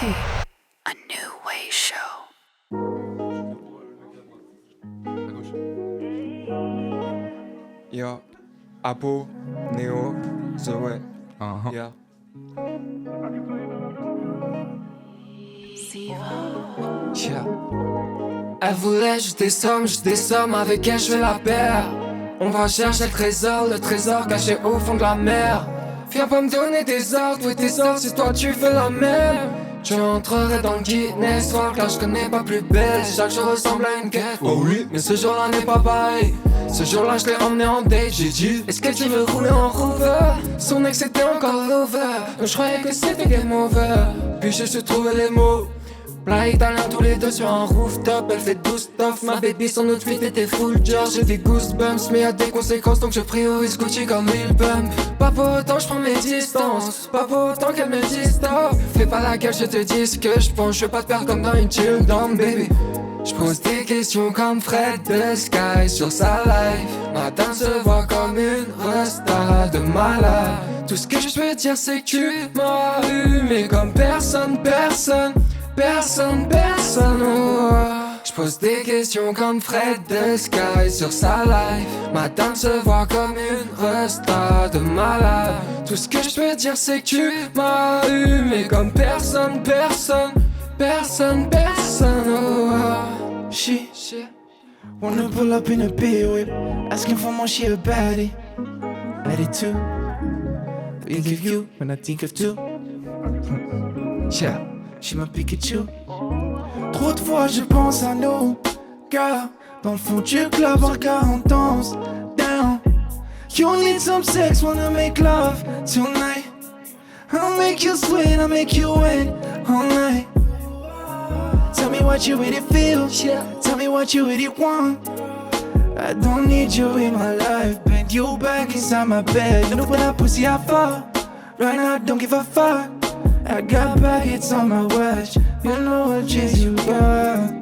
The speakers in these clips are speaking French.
A New Way Show. Yo, Apo, Neo, Zoé. Yeah. Yeah. Elle voulait juste des sommes, avec elle je fais la paire. On va chercher le trésor caché au fond de la mer. Viens pas me donner des ordres, oui tes ordres si toi tu fais la même. Je entrerai dans le Guinness World car je connais pas plus belle. Chaque jour ressemble à une quête, oh oui. Mais ce jour-là n'est pas pareil. Ce jour-là je l'ai emmené en date, j'ai dit est-ce que tu veux rouler en rover? Son ex était encore lover, donc je croyais que c'était game over. Puis j'ai su trouver les mots. Plat italien tous les deux sur un rooftop. Elle fait 12 toffs, ma baby son outfit était full George. J'ai des goosebumps mais y'a des conséquences donc je priorise Gucci comme Lil Pump. Pas pour autant j'prends mes distances, pas pour autant qu'elle me dise stop. Fais pas la gueule, je te dis ce que j'pense. Je veux pas te perdre comme dans une chill down baby. J'pose des questions comme Fred de Sky sur sa life. Madame se voit comme une resta de malade. Tout ce que je peux dire c'est que tu m'as allumé comme personne. Oh. J'pose des questions comme Fred de Sky sur sa life. Madame se voit comme une resta de malade. Tout ce que je peux dire c'est que tu m'as allumé comme personne. Oh. She wanna pull up in a big whip, asking for more, she a baddie. Ready to think of you when I think of two. Yeah, she my Pikachu. Trop de fois je pense à nous, car dans le fond du club en 40 ans. Down, you need some sex, wanna make love tonight. I'll make you sweat, I'll make you wet all night. Tell me what you really feel, yeah. Tell me what you really want. I don't need you in my life. Bend you back inside my bed. Look when that pussy I fall. Right now I don't give a fuck. I got baguettes on my watch. You know what chase you got.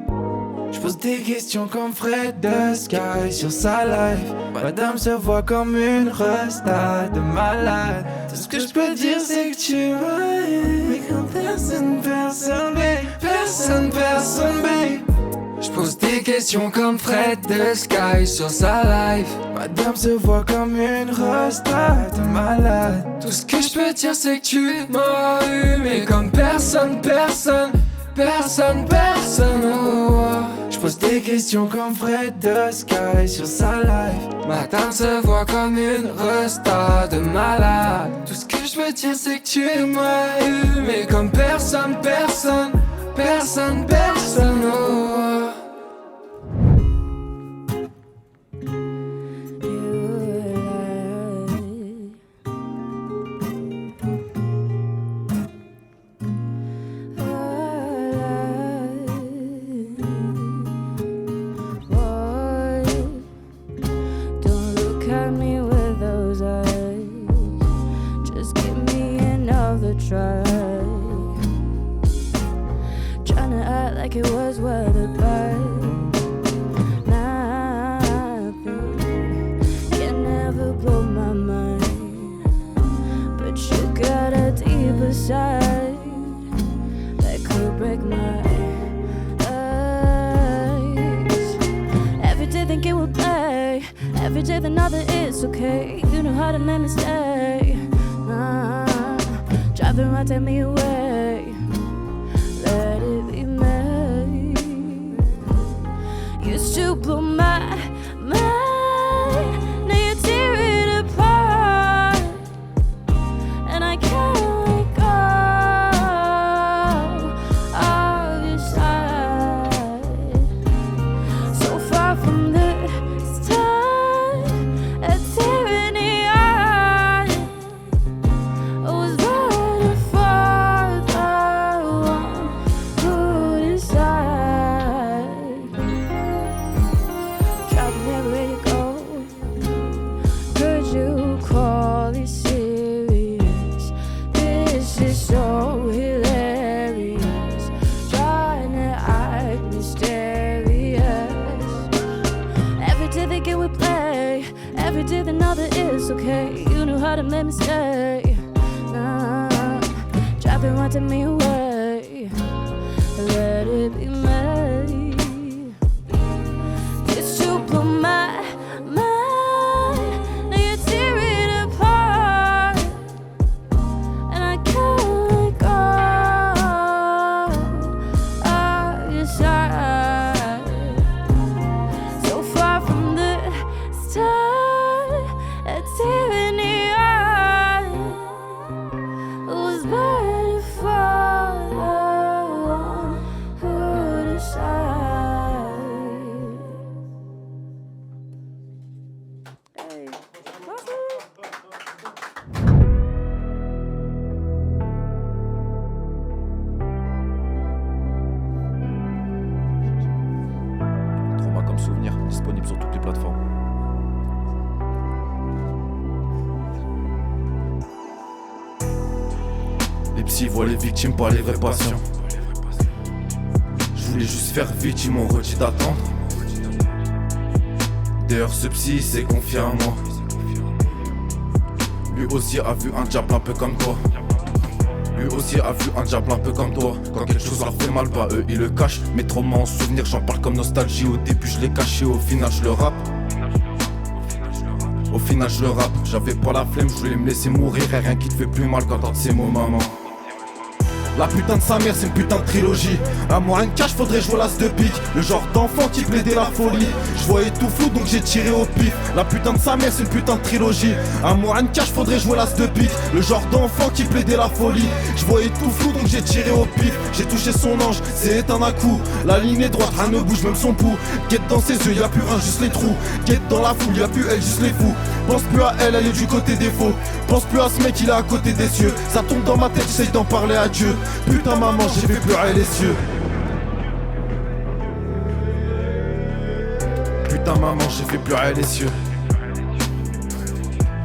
J'pose des questions comme Fred de Sky sur sa life. Madame se voit comme une resta de malade. Tout ce que j'peux dire c'est que tu m'aimes. Mais comme personne, babe. J'pose des questions comme Fred de Sky sur sa life. Madame se voit comme une resta de malade. Tout ce que je peux dire c'est que tu m'as allumé comme personne. Oh. J'pose des questions comme Fred de Sky sur sa life. Madame se voit comme une resta de malade. Tout ce que je peux dire c'est que tu m'as allumé comme personne. Oh. Try trying to act like it was weathered by nothing. Can never blow my mind, but you got a deeper side that could break my eyes. Every day thinking we'll play, every day the another is okay. You know how to make me stay. Driving right, take me away. Let it be me. Used to blow my mind. Now you're tearing apart, and I can't let go of your side. So far from this time, a tyranny. I was okay, you knew how to make me stay. Nah, driving right to me away. let it be me. It's to blow my mind. Now you're tearing apart, and I can't let go of your side. So far from the start, a tear in the eye. It was better fall. Who decide? Hey. Trauma comme souvenir, disponible sur toutes les plateformes. Les psys voient les victimes, pas les vrais patients. Je voulais juste faire vite, ils m'ont redit d'attendre. D'ailleurs ce psy s'est confié à moi. Lui aussi a vu un diable un peu comme toi. Lui aussi a vu un diable un peu comme toi. Quand quelque chose leur fait mal, bah eux ils le cachent. Mais trop en souvenir, j'en parle comme nostalgie. Au début je l'ai caché, au final je le rappe. Au final je le rappe, j'avais pas la flemme, je voulais me laisser mourir. Et rien qui te fait plus mal quand t'entends ces mots, maman. La putain de sa mère c'est une putain de trilogie. À moi un cash faudrait jouer l'as de pique. Le genre d'enfant qui plaidait la folie. Je voyais tout flou donc j'ai tiré au pif. La putain de sa mère c'est une putain de trilogie. À moi un cash faudrait jouer l'as de pique. Le genre d'enfant qui plaidait la folie. Je voyais tout flou donc j'ai tiré au pif. J'ai touché son ange, c'est éteint d'un coup. La ligne est droite, rien ne bouge même son pouls. Guette dans ses yeux, y'a plus rien, juste les trous. Guette dans la foule, y'a plus elle, juste les fous. Pense plus à elle, elle est du côté des faux. Pense plus à ce mec, il est à côté des cieux. Ça tombe dans ma tête, j'essaye d'en parler à Dieu. Putain maman, j'ai fait pleurer les cieux. Putain maman, j'ai fait pleurer les cieux.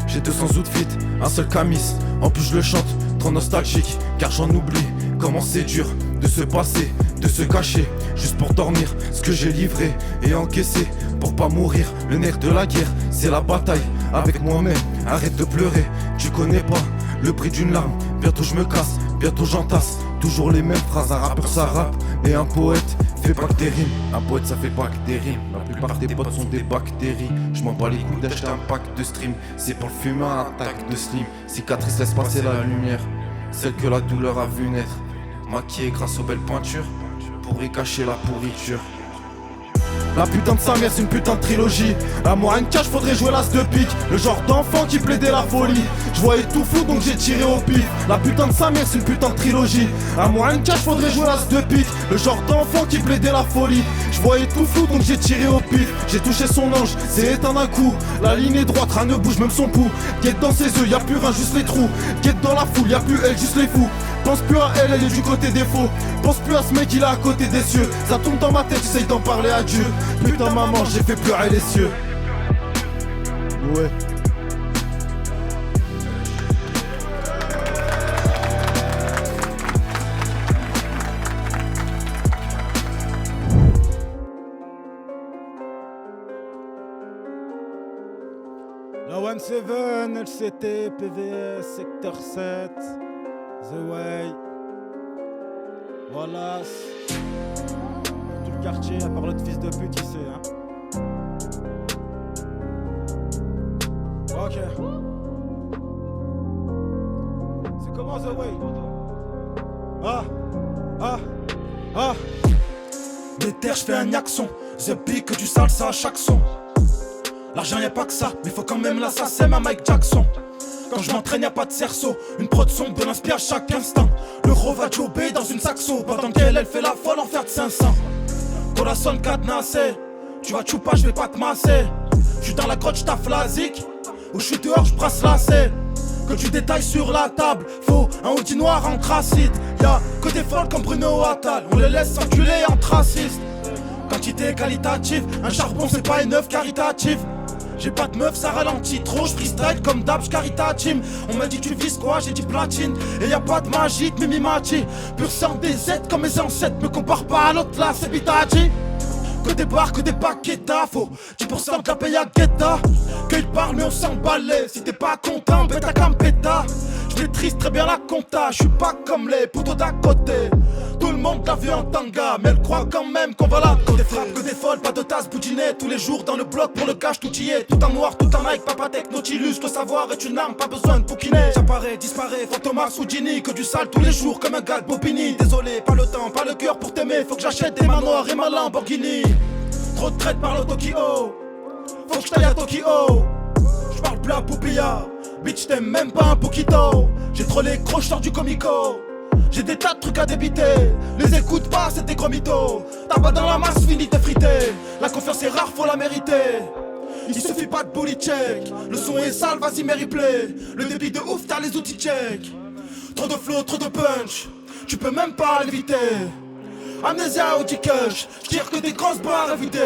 J'ai 200 outfits, un seul camis. En plus je le chante, trop nostalgique. Car j'en oublie comment c'est dur de se passer, de se cacher. Juste pour dormir, ce que j'ai livré et encaissé. Pour pas mourir, le nerf de la guerre, c'est la bataille avec moi-même. Arrête de pleurer, tu connais pas le prix d'une larme. Bientôt je me casse, bientôt j'entasse. Toujours les mêmes phrases, un rappeur ça rappe. Et un poète fait pas que des rimes. Un poète ça fait pas que des rimes. La plupart des potes sont des bactéries. Je m'en bats les couilles d'acheter un pack de stream. C'est pour le fumer un tac de slim. Cicatrice laisse passer la lumière, celle que la douleur a vu naître. Maquillée grâce aux belles pointures, pour y cacher la pourriture. La putain de sa mère c'est une putain de trilogie. À moi une cache faudrait jouer l'as de pique. Le genre d'enfant qui plaidait la folie. Je voyais tout flou donc j'ai tiré au pif. La putain de sa mère c'est une putain de trilogie. À moi une cache faudrait jouer l'as de pique. Le genre d'enfant qui plaidait la folie. Je voyais tout flou donc j'ai tiré au pif. J'ai touché son ange, c'est éteint d'un coup. La ligne est droite, rien ne bouge même son pouls. Guette dans ses yeux, y'a plus rien, juste les trous. Guette dans la foule, y'a plus elle, juste les fous. Pense plus à elle, elle est du côté des faux. Pense plus à ce mec, il est à côté des cieux. Ça tombe dans ma tête, j'essaye d'en parler à Dieu. Putain maman, j'ai fait pleurer les cieux. Ouais. La 1-7, LCT, PVS, Secteur 7, The Way, Wallace, tout le quartier, à part l'autre fils de pute ici, hein. Ok. C'est comment The Way? Des terres, j'fais un accent. The Big, que du salsa à chaque son. L'argent y'a pas que ça, mais faut quand même l'assassin à Mike Jackson. Quand je m'entraîne y'a pas de cerceau. Une prod sombre de l'inspire à chaque instant. L'euro va jobber dans une saxo. Pendant qu'elle fait la folle en faire de 500. Corazon cadenassé. Tu vas choupa, je vais pas te masser. J'suis dans la grotte, j'taffe la zik. Ou j'suis dehors, j'brasse la C. Que tu détailles sur la table. Faut un Audi noir en tracite. Y'a que des folles comme Bruno Attal. On les laisse s'enculer en traciste. Quantité qualitative. Un charbon c'est pas une œuvre caritative. J'ai pas de meuf, ça ralentit trop, je freestyle comme d'hab, j'carita team. On m'a dit tu vises quoi, j'ai dit platine. Et y a pas de magie, de mimimati. Pur sang des Z comme mes ancêtres. Me compare pas à l'autre là, c'est Bitaji. Que des bars, que des paquetas. Faut 10% de la paye à Guetta. Qu'ils parlent mais on s'emballait. Si t'es pas content, bête à campeta. Je maîtrise très bien la compta. J'suis pas comme les poteaux d'à côté. Tout le monde l'a vu en tanga, mais elle croit quand même qu'on va la que des frappes, que des folles, pas de tasse boudinées. Tous les jours dans le bloc pour le cash, tout y est. Tout en noir, tout en Nike, Papatech, Nautilus. Le savoir est une arme, pas besoin de bouquiner. J'apparais, disparaît, Fantomas ou Ginny. Que du sale tous les jours comme un gars de Bobigny. Désolé, pas le temps, pas le cœur pour t'aimer. Faut que j'achète des manoirs et ma Lamborghini. Trop de traite par le Tokyo. Faut que j'taille à Tokyo. J'parle plus à Poupilla. Bitch, t'aimes même pas un poquito. J'ai trop les crocheurs du comico. J'ai des tas de trucs à débiter. Les écoute pas, c'est des gros mythos. Tabac dans la masse, fini t'effriter. La confiance est rare, faut la mériter. Il suffit pas de bully check. Le son est sale, vas-y mais replay. Le débit de ouf, t'as les outils check. Trop de flow, trop de punch. Tu peux même pas l'éviter. Amnésia ou T-Cush. J'tire que des grosses barres à vider.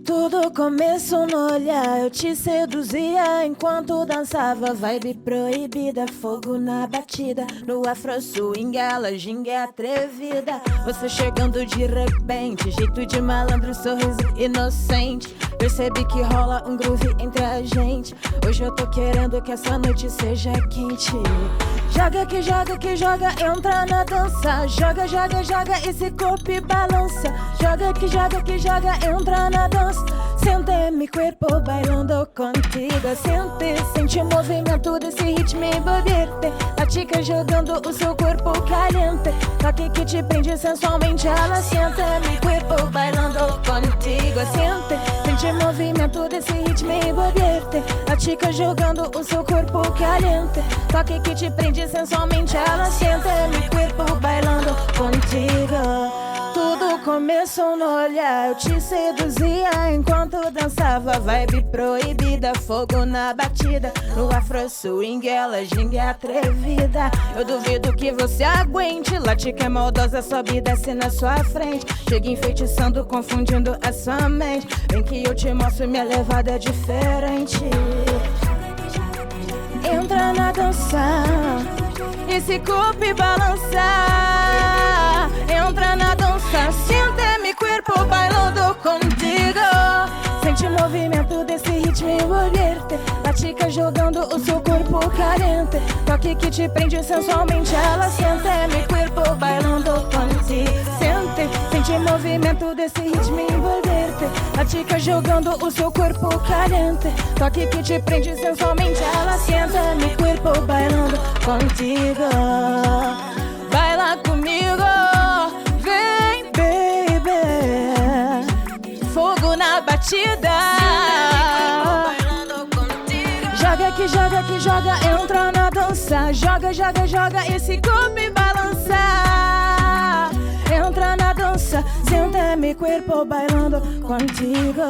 Tudo começou no olhar, eu te seduzia enquanto dançava. Vibe proibida, fogo na batida. No afro swing, ela ginga é atrevida. Você chegando de repente, jeito de malandro, sorriso inocente. Percebi que rola um groove entre a gente. Hoje eu tô querendo que essa noite seja quente. Joga que joga que joga, entra na dança. Joga, joga, joga, esse corpo e balança. Joga que joga que joga, entra na dança. Sente mi corpo bailando contigo. Sente o movimento desse ritmo envolverte. A chica jogando o seu corpo caliente. Toque que te prende sensualmente, ela sente mi corpo bailando contigo. Sente o movimento desse ritmo envolverte. A chica jogando o seu corpo caliente. Toque que te prende sensualmente, ela sente mi corpo bailando contigo. Tudo começou no olhar, eu te seduzia enquanto dançava. Vibe proibida, fogo na batida. No afro swing, ela ginga é atrevida. Eu duvido que você aguente. Latica é maldosa, sobe e desce na sua frente. Chega enfeitiçando, confundindo a sua mente. Vem que eu te mostro, minha levada é diferente. Entra na dança, esse corpo e balança. Entra na dança, sente mi corpo bailando contigo. Sente o movimento desse ritmo envolverte. A chica jogando o seu corpo carente. Toque que te prende sensualmente, ela sente mi corpo bailando contigo. Sente o movimento desse ritmo envolverte. A chica jogando o seu corpo carente. Toque que te prende sensualmente, ela sente mi corpo bailando contigo. Baila comigo, vem baby. Fogo na batida. Joga que joga que joga, entra na dança. Joga, joga, joga, esse corpo e balança. Entra na dança, sente mi corpo bailando contigo.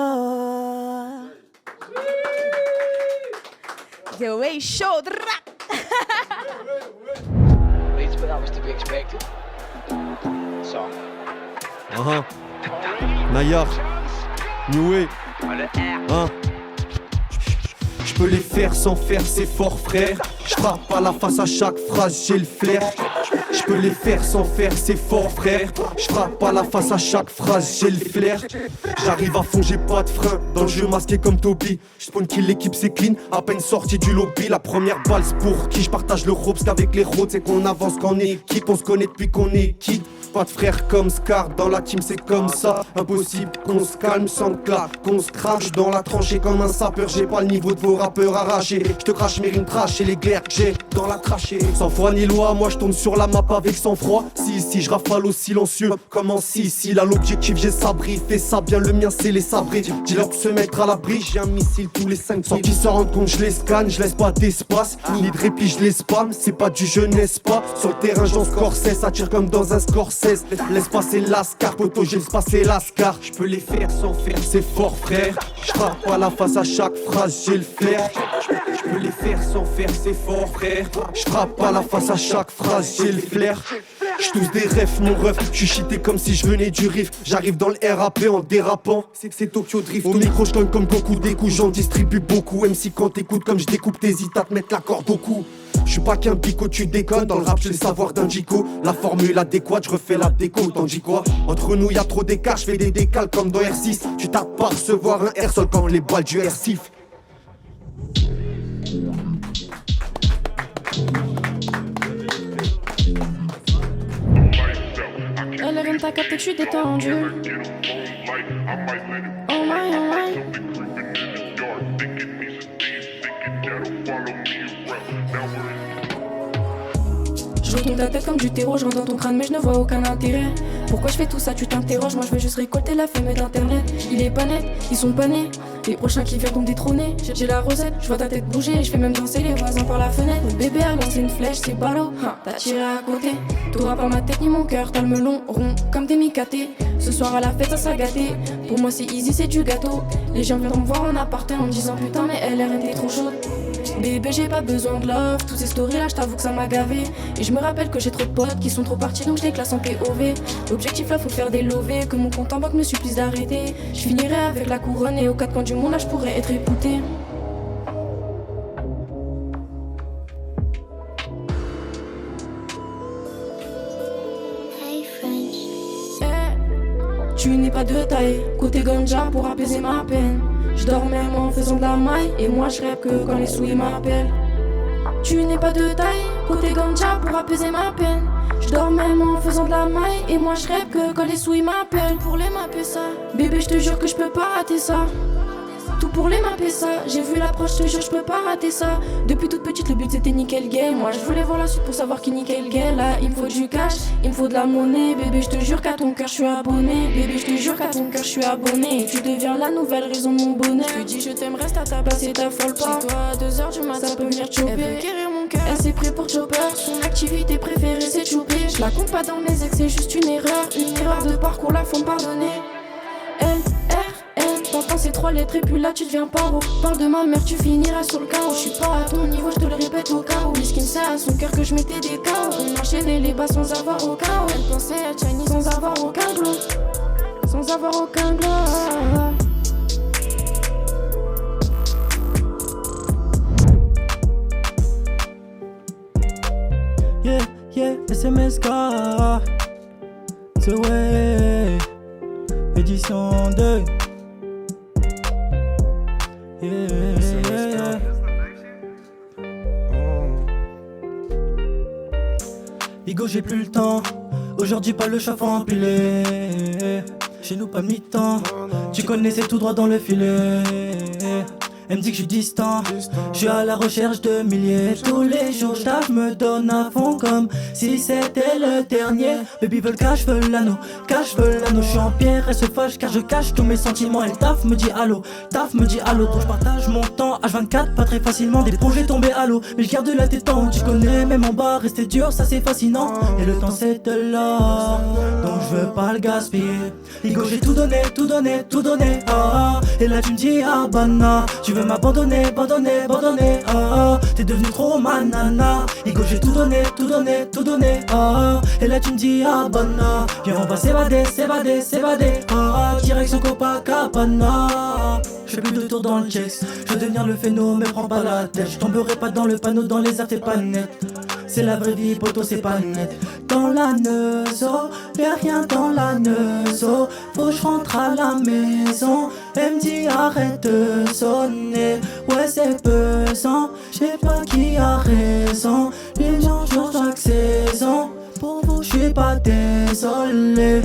The way show. That was to be expected. So. Nayar, New Way, J'peux les faire sans faire, c'est fort frère. J'frappe à la face à chaque phrase, j'ai le flair. J'peux les faire sans faire, c'est fort frère. J'frappe à la face à chaque phrase, j'ai le flair. J'arrive à fond, j'ai pas de frein. Dans le jeu masqué comme Toby. J'spawn kill, l'équipe c'est clean. À peine sorti du lobby, la première balle c'est pour qui. J'partage le robes qu'avec les roads, c'est qu'on avance qu'en équipe. On se connaît depuis qu'on est kid. Pas de frère comme Scar, dans la team c'est comme ça. Impossible qu'on se calme sans qu'on se crache dans la tranchée comme un sapeur. J'ai pas le niveau de vos rappeurs arrachés. J'te crache mes rimes trash et les glaires que j'ai dans la trachée. Sans foi ni loi, moi j'tourne sur la map avec sang-froid. Si, je rafale au silencieux comme en si là l'objectif j'ai sabré, fais ça bien, le mien c'est les sabrés. Dis-leur de se mettre à l'abri, j'ai un missile tous les 5 sans qu'ils se rendent compte, je les scanne, je laisse pas d'espace. Ni de répit, je les spam, c'est pas du jeu n'est-ce pas. Sur le terrain j'en Scorsese, ça tire comme dans un Scorsese. Laisse passer l'ascar, poto j'ai passer l'ascar. Je peux les faire sans faire, c'est fort frère. Je frappe à la face à chaque phrase, j'ai le flair. Je peux les faire sans faire, c'est fort frère. Je frappe à la face à chaque phrase, j'ai le flair. J'tousse des refs, mon ref, j'suis cheaté comme si je venais du riff. J'arrive dans le RAP en dérapant, c'est Tokyo Drift. Au micro j'cogne comme beaucoup des coups, j'en distribue beaucoup. MC quand t'écoutes comme je découpe, t'hésites à te mettre la corde au cou. Je suis pas qu'un bico, tu déconnes. Dans le rap, j'ai le savoir d'un Jico. La formule adéquate, je refais la déco. T'en dis quoi? Entre nous, y'a trop d'écart, je fais des décales comme dans R6. Tu tapes pas recevoir un air sol quand les balles du R sifflent. LRM t'as capté que je suis détendu. Oh my, oh my. Je retourne ta tête comme du terreau, je rentre dans ton crâne mais je ne vois aucun intérêt. Pourquoi je fais tout ça, tu t'interroges, moi je veux juste récolter la femme d'internet. Il est pas net, ils sont pas nés, les prochains qui viennent me détrôner. J'ai la rosette, je vois ta tête bouger, je fais même danser les voisins par la fenêtre. Le bébé a lancé une flèche, c'est ballot, t'as tiré à côté. T'auras pas ma tête ni mon cœur, t'as le melon rond comme des micatés. Ce soir à la fête ça sera gâté, pour moi c'est easy, c'est du gâteau. Les gens viendront me voir en appartement en me disant putain mais LRM t'es trop chaude. Bébé j'ai pas besoin de love, tous ces stories là je t'avoue que ça m'a gavé. Et je me rappelle que j'ai trop de potes qui sont trop partis donc je les classe en POV. L'objectif là faut faire des lovés, que mon compte en banque me supplise d'arrêter. Je finirai avec la couronne et aux quatre coins du monde là je pourrais être écouté. Tu n'es pas de taille, côté ganja pour apaiser ma peine. Je dors même en faisant de la maille, et moi je rêve que quand les souris m'appellent. Tu n'es pas de taille, côté ganja pour apaiser ma peine. Je dors même en faisant de la maille, et moi je rêve que quand les souris m'appellent. Pour les mapper ça, bébé je te jure que je peux pas rater ça. Tout pour les mapper ça, j'ai vu l'approche, je te jure je peux pas rater ça. Depuis toute petite le but c'était niquer le game. Moi je voulais voir la suite pour savoir qui niquait le game. Là il me faut du cash, il me faut de la monnaie. Bébé je te jure qu'à ton cœur je suis abonné. Bébé je te jure qu'à ton cœur je suis abonné. Et tu deviens la nouvelle raison de mon bonheur. Je te dis je t'aime, reste à ta place et t'affole pas. Chez toi à 2h du matin ça peut venir choper. Elle veut guérir mon cœur, elle s'est pris pour chopper. Son activité préférée c'est choper. Je la compte pas dans mes ex, c'est juste une erreur de parcours, là faut me pardonner. T'entends ces trois lettres et puis là tu deviens paro. Parle de ma mère, tu finiras sur le chaos. Je suis pas à ton niveau, je te le répète au cas où. Miskin sait à son cœur que je mettais des chaos. On enchaînait les bas sans avoir aucun. Elle pensait à Chinese sans avoir aucun glow. Sans avoir aucun glow. Yeah, yeah, SMSK. The way. Édition 2. Yeah. Igo j'ai plus le temps, aujourd'hui pas le chauffeur empilé. Chez nous pas mi-temps, tu connaissais tout droit dans le filet. Elle me dit que je suis distant, je suis à la recherche de milliers. Tous les jours je me donne à fond comme si c'était le dernier. Baby veut le cash, veut l'anneau, je suis en pierre, elle se fâche car je cache tous mes sentiments. Elle taf me dit allô, donc je partage mon temps H24, pas très facilement, des projets tombés à l'eau. Mais je garde la tête en haut, tu connais, même en bas, rester dur, ça c'est fascinant. Et le temps c'est de l'or, donc je veux pas le gaspiller. Igo j'ai tout donné, ah. Et là tu me dis ah bana, tu veux m'abandonner, ah. T'es devenu trop manana. Igo j'ai tout donné, ah. Et là tu me dis ah bana, viens on va s'évader, ah. Direction Copacabana. Je fais plus de tour dans le checks, je veux devenir le phéno, me prends pas la tête. Je tomberai pas dans le panneau, dans les airs t'es pas net. C'est la vraie vie, poto, c'est pas net. Dans la neuzo, y'a rien dans la neuzo. Faut que je rentre à la maison. Elle me dit arrête de sonner. Ouais, c'est pesant, j'sais pas qui a raison. Les gens changent chaque saison. Pour vous, j'suis pas désolé.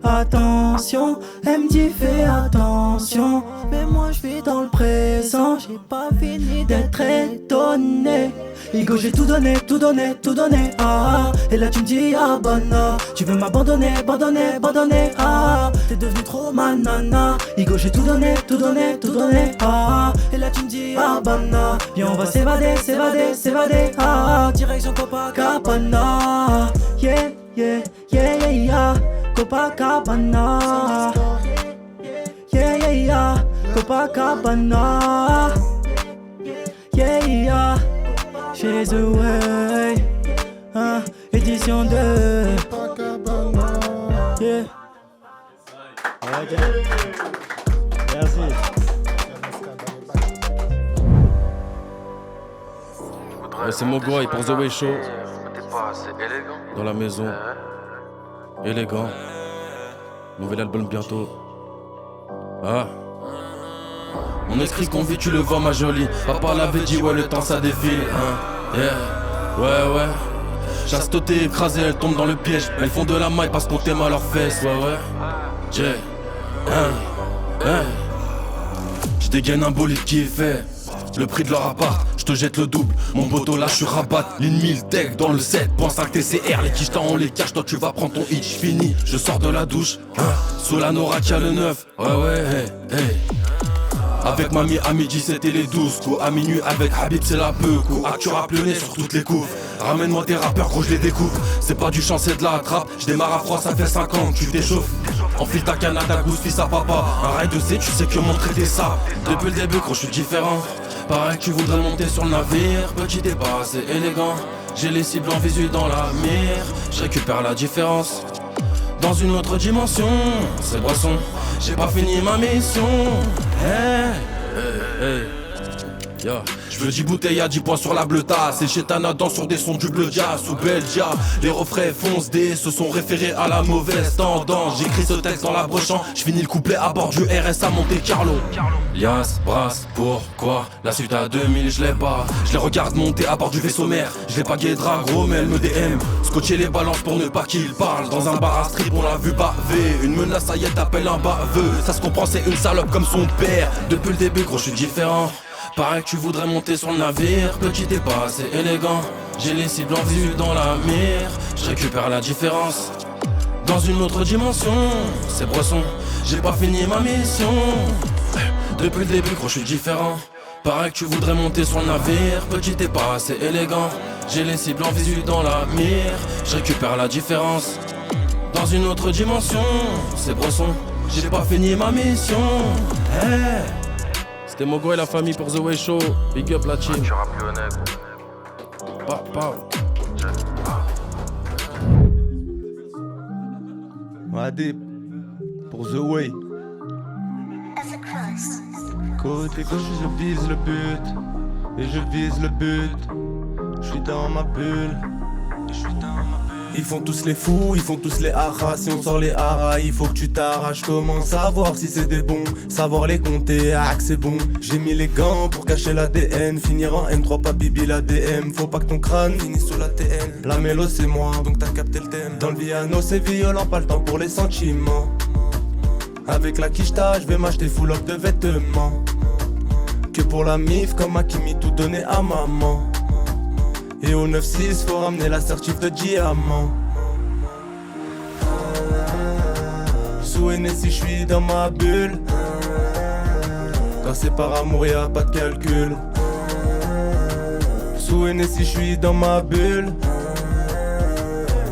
Attention, elle me dit fais attention. Mais moi je vis dans le présent, j'ai pas fini d'être étonné. Igo j'ai tout donné, ah. Et là tu me dis ah bana, tu veux m'abandonner, ah. T'es devenu trop manana. Igo j'ai tout donné, ah. Et là tu me dis ah bana, viens on va s'évader, ah. Direction Copacabana. Yeah. Copacabana, yeah, Copacabana, yeah, chez The Way, édition 2, yeah. Je c'est Mogwai pour The Way Show. Dans la maison. Élégant. Nouvel album bientôt. Ah. Mon esprit qu'on vit, tu le vois ma jolie. Papa l'avait dit, ouais, le temps ça défile. Hein. Yeah. Ouais. Chasteté écrasée, elles tombent dans le piège. Elles font de la maille parce qu'on t'aime à leurs fesses. Ouais. Je dégaine un bolide qui est fait. Le prix de leur appart, je te jette le double. Mon boto là, je suis rabat. Ligne 1000 tech dans le 7. Point 5 TCR, les quichetas on les cache. Toi tu vas prendre ton hitch, fini. Je sors de la douche. Sous la Nora qui a le 9. Ouais, hey. Avec mamie à midi c'était les 12 coups. À minuit avec Habib c'est la peu coup. Actu rap le nez sur toutes les couves. Ramène-moi tes rappeurs gros je les découpe. C'est pas du chant c'est de la trappe. Je démarre à froid ça fait 5 ans tu t'échauffes. Enfile ta Canada Goose fils à papa. Un rail de C tu sais que montrer tes ça. Depuis le début gros je suis différent. Pareil que tu voudrais monter sur le navire. Petit débat c'est élégant. J'ai les cibles en visu dans la mire. Je récupère la différence. Dans une autre dimension, c'est Boisson. J'ai pas fini ma mission. Hey. Yeah. Je veux 10 bouteilles à 10 points sur la bleuta. C'est chez Tanadan sur des sons du bleu jazz ou Belgia. Les refrains fonce D se sont référés à la mauvaise tendance. J'écris ce texte dans la brochant. Je finis le couplet à bord du RSA Monte Carlo. Lias, brasse, pourquoi la suite à 2000 je l'ai pas. Je les regarde monter à bord du vaisseau mère. Je l'ai pas guédra gros mais elle me DM. Scotcher les balances pour ne pas qu'ils parlent. Dans un bar à strip on l'a vu baver. Une menace ça y est t'appelles un baveux. Ça se comprend c'est une salope comme son père. Depuis le début gros je suis différent. Pareil que tu voudrais monter sur le navire. Petit débat c'est élégant. J'ai les cibles en vue dans la mire. Je récupère la différence. Dans une autre dimension, c'est Boisson. J'ai pas fini ma mission. Depuis le début gros je suis différent. Pareil que tu voudrais monter sur le navire. Petit débat c'est élégant. J'ai les cibles en visu dans la mire. Je récupère la différence. Dans une autre dimension, c'est Boisson. J'ai pas fini ma mission. Hey. C'était Mogo et la famille pour The Way Show. Big up la team. Adip pour The Way. Côté gauche je vise le but. Et je vise le but. Je suis dans ma bulle. Ils font tous les fous, ils font tous les haras. Si on sort les haras, il faut que tu t'arraches. Comment savoir si c'est des bons? Savoir les compter, ah que c'est bon. J'ai mis les gants pour cacher l'ADN. Finir en M3, pas Bibi l'ADM. Faut pas que ton crâne finisse sous la TN. La mélo c'est moi, donc t'as capté le thème. Dans le piano c'est violent, pas le temps pour les sentiments. Avec la quicheta, je vais m'acheter full up de vêtements. Que pour la mif, comme Hakimi, tout donner à maman. Et au 9-6, faut ramener la certif de diamant. Sous Hennessy, j'suis dans ma bulle. Quand c'est par amour, y'a pas de calcul. Sous Hennessy, j'suis dans ma bulle.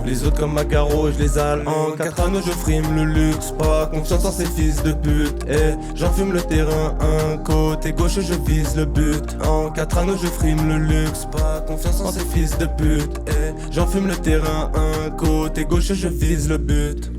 Les autres comme Macaro, je les ale. En 4 anneaux, je frime le luxe. Pas confiance en ces fils de pute. Et j'enfume le terrain. Un côté gauche, je vise le but. En 4 anneaux, je frime le luxe. Pas confiance en ces fils de pute. Et j'enfume le terrain. Un côté gauche, je vise le but.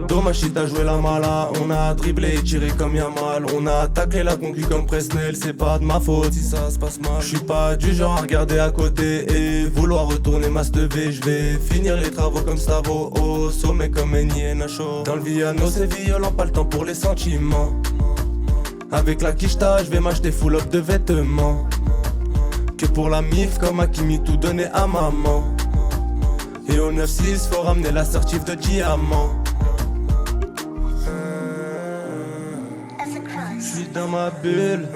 Domachit a joué la mala, on a dribblé et tiré comme Yamal. On a taclé la concu comme Presnel, c'est pas de ma faute si ça se passe mal. J'suis pas du genre à regarder à côté et vouloir retourner ma stevée. J'vais finir les travaux comme Stavo, au sommet comme Eni et Nacho. Dans le Viano c'est violent, pas le temps pour les sentiments. Avec la quicheta, j'vais m'acheter full up de vêtements. Que pour la mif comme Hakimi, tout donner à maman. Et au 9-6, faut ramener la certif de diamant. J'suis dans ma bulle,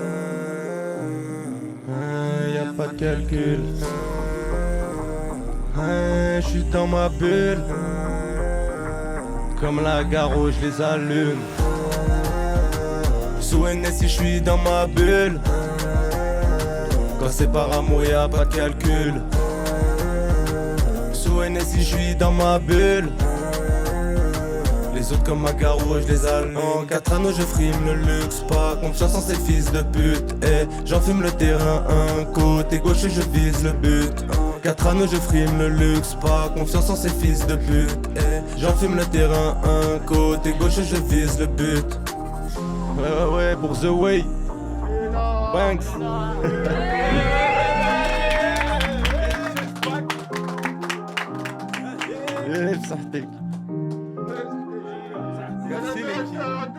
y'a pas de calcul. J'suis dans ma bulle, comme la garo, j'les allume. Sous Hennessy, j'suis dans ma bulle. Quand c'est par amour, y'a pas de calcul. Sous Hennessy, j'suis dans ma bulle. Les autres comme Macaro, je les allume. En 4 anneaux, je frime le luxe. Pas confiance en ces fils de pute. Et j'enfume le terrain. Un côté gauche, je vise le but. En 4 anneaux, je frime le luxe. Pas confiance en ces fils de pute. Et j'enfume le terrain. Un côté gauche, je vise le but. Ouais, pour The Way. Banks. Merci les